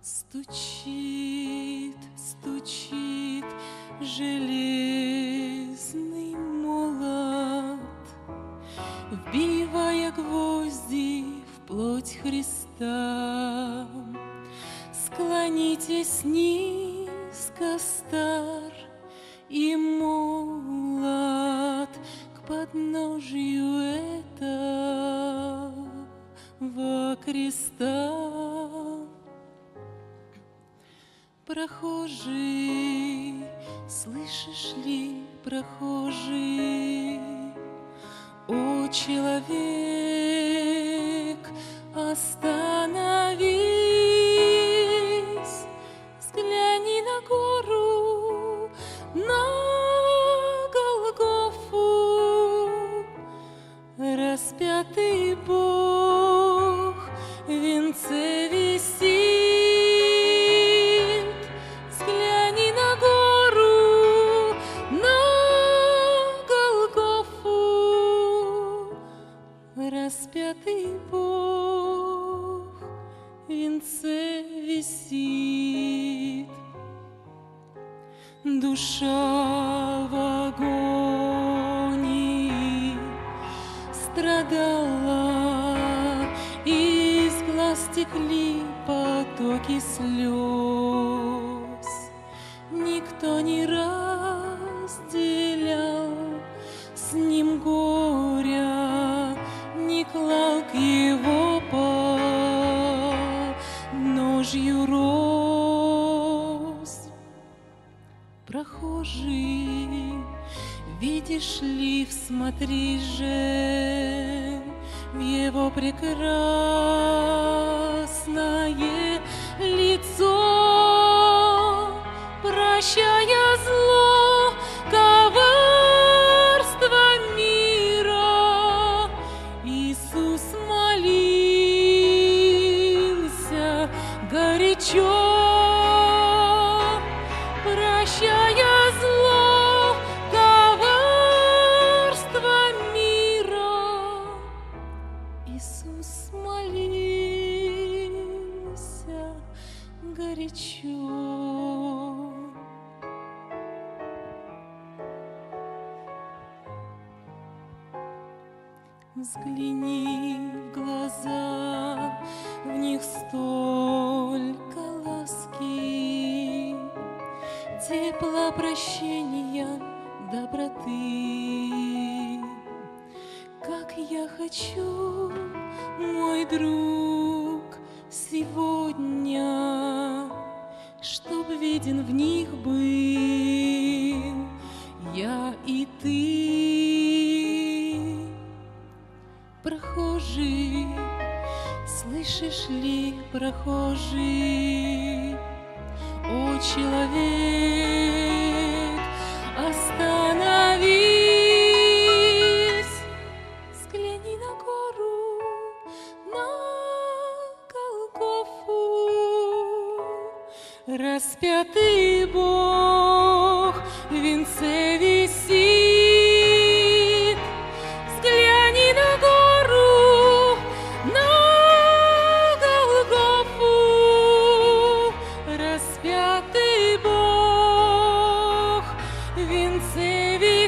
Стучит, стучит железный молот, вбивая гвозди в плоть Христа. Склонитесь низко, стар и молод, к подножию этого креста. Прохожий, слышишь ли, прохожий, о, человек, остановись, взгляни на гору, на Голгофу, распятый Бог в венце висит. Распятый Бог в венце висит. Душа в агонии страдала, из глаз текли потоки слез. Никто не разделял с ним горя, не клал к его подножью роз. Прохожий, видишь ли, всмотри же в его прекрасное лицо, прощая зло, коварство мира. Иисус молился горячо, прощая зло, коварство мира. Иисус молился горячо. Взгляни в глаза, в них столько ласки, тепла, прощения, доброты. Как я хочу, мой друг, сегодня, чтоб виден в них был я и ты. Прохожий, слышишь ли, прохожий, о, человек, остановись, взгляни на гору, на Голгофу, распятый Бог в венце висит. Взгляни на гору, на Голгофу, распятый Бог в венце висит.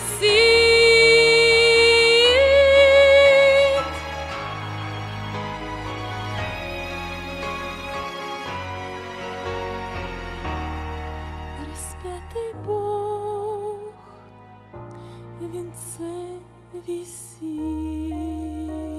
Распятый Бог в венце висит.